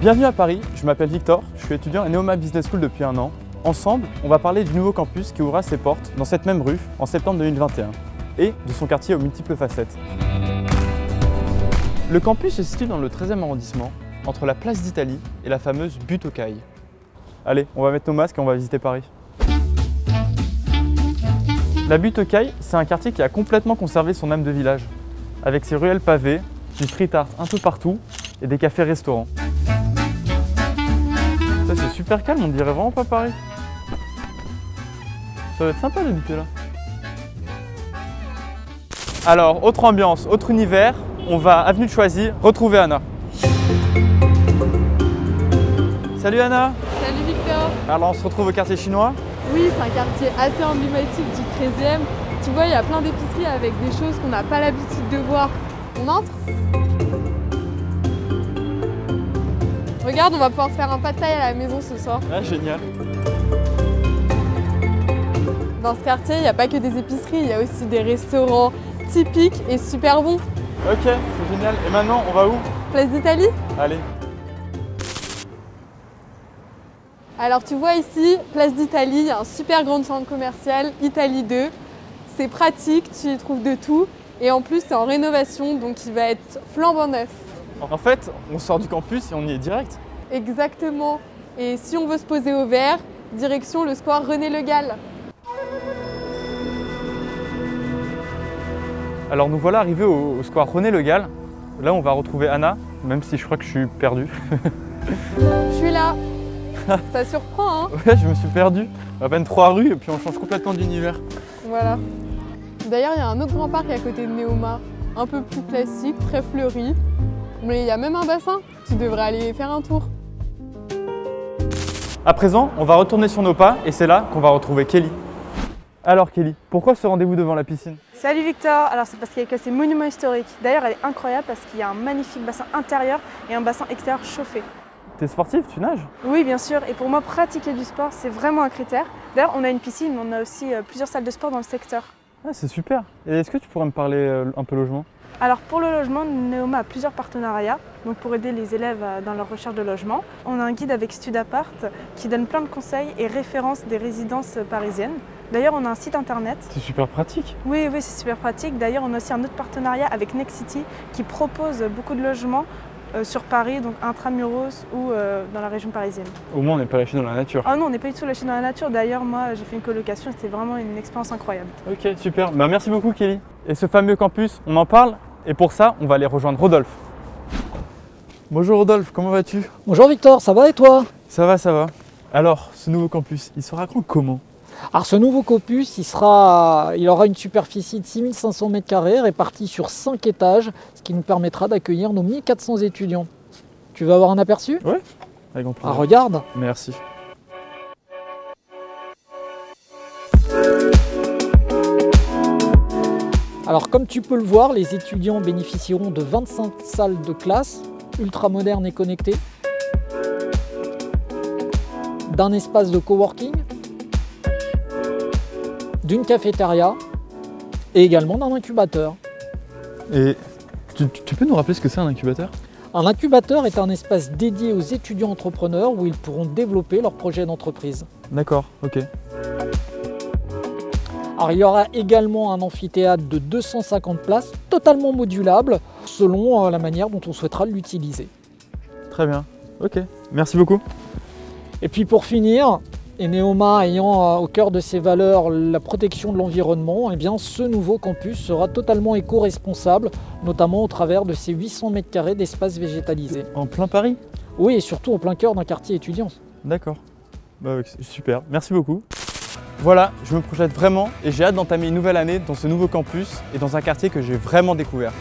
Bienvenue à Paris, je m'appelle Victor, je suis étudiant à Neoma Business School depuis 1 an. Ensemble, on va parler du nouveau campus qui ouvrira ses portes dans cette même rue en septembre 2021 et de son quartier aux multiples facettes. Le campus se situe dans le 13e arrondissement, entre la place d'Italie et la fameuse butte aux cailles. Allez, on va mettre nos masques et on va visiter Paris. La butte aux cailles, c'est un quartier qui a complètement conservé son âme de village, avec ses ruelles pavées, du street art un peu partout et des cafés-restaurants. Ça, c'est super calme, on dirait vraiment pas Paris. Ça va être sympa d'habiter là. Alors, autre ambiance, autre univers, on va avenue de Choisy retrouver Anna. Salut Anna. Salut Victor. Alors on se retrouve au quartier chinois. Oui, c'est un quartier assez emblématique du 13e. Tu vois, il y a plein d'épiceries avec des choses qu'on n'a pas l'habitude de voir. On entre? Regarde, on va pouvoir faire un pad thaï à la maison ce soir. Ah, génial. Dans ce quartier, il n'y a pas que des épiceries, il y a aussi des restaurants typiques et super bons. Ok, c'est génial. Et maintenant, on va où? Place d'Italie? Allez. Alors tu vois ici, place d'Italie, il y a un super grand centre commercial, Italie 2. C'est pratique, tu y trouves de tout. Et en plus, c'est en rénovation, donc il va être flambant neuf. En fait, on sort du campus et on y est direct. Exactement. Et si on veut se poser au vert, direction le square René Le Gall. Alors nous voilà arrivés au square René Le Gall. Là, on va retrouver Anna, même si je crois que je suis perdu. Je suis là. Ça surprend, hein? Ouais, je me suis perdu. À peine 3 rues et puis on change complètement d'univers. Voilà. D'ailleurs, il y a un autre grand parc à côté de Neoma, un peu plus classique, très fleuri. Mais il y a même un bassin. Tu devrais aller faire un tour. À présent, on va retourner sur nos pas et c'est là qu'on va retrouver Kelly. Alors Kelly, pourquoi ce rendez-vous devant la piscine? Salut Victor, alors c'est parce qu'il y a que ces monuments historiques. D'ailleurs, elle est incroyable parce qu'il y a un magnifique bassin intérieur et un bassin extérieur chauffé. T'es sportif, tu nages? Oui, bien sûr, et pour moi, pratiquer du sport, c'est vraiment un critère. D'ailleurs, on a une piscine, mais on a aussi plusieurs salles de sport dans le secteur. Ah, c'est super. Et est-ce que tu pourrais me parler un peu logement? Alors pour le logement, Neoma a plusieurs partenariats donc pour aider les élèves dans leur recherche de logement. On a un guide avec Studapart qui donne plein de conseils et références des résidences parisiennes. D'ailleurs, on a un site internet. C'est super pratique. Oui, c'est super pratique. D'ailleurs, on a aussi un autre partenariat avec Next City qui propose beaucoup de logements sur Paris, donc intramuros ou dans la région parisienne. Au moins, on n'est pas lâché dans la nature. Ah non, on n'est pas du tout lâché dans la nature. D'ailleurs, moi, j'ai fait une colocation et c'était vraiment une expérience incroyable. Ok, super. Bah, merci beaucoup, Kelly. Et ce fameux campus, on en parle. Et pour ça, on va aller rejoindre Rodolphe. Bonjour Rodolphe, comment vas-tu? Bonjour Victor, ça va et toi? Ça va, ça va. Alors, ce nouveau campus, il sera grand comment? Alors ce nouveau campus, il aura une superficie de 6500 m² répartie sur 5 étages, ce qui nous permettra d'accueillir nos 1400 étudiants. Tu veux avoir un aperçu? Ouais, avec grand plaisir. Ah, regarde. Merci. Alors comme tu peux le voir, les étudiants bénéficieront de 25 salles de classe, ultra modernes et connectées, d'un espace de coworking, d'une cafétéria et également d'un incubateur. Et tu peux nous rappeler ce que c'est un incubateur? Un incubateur est un espace dédié aux étudiants entrepreneurs où ils pourront développer leurs projets d'entreprise. D'accord, ok. Alors, il y aura également un amphithéâtre de 250 places, totalement modulable, selon la manière dont on souhaitera l'utiliser. Très bien, ok. Merci beaucoup. Et puis pour finir, et Neoma ayant au cœur de ses valeurs la protection de l'environnement, eh bien ce nouveau campus sera totalement éco-responsable, notamment au travers de ses 800 m² d'espace végétalisé. En plein Paris? Oui, et surtout en plein cœur d'un quartier étudiant. D'accord. Bah, super, merci beaucoup. Voilà, je me projette vraiment et j'ai hâte d'entamer une nouvelle année dans ce nouveau campus et dans un quartier que j'ai vraiment découvert.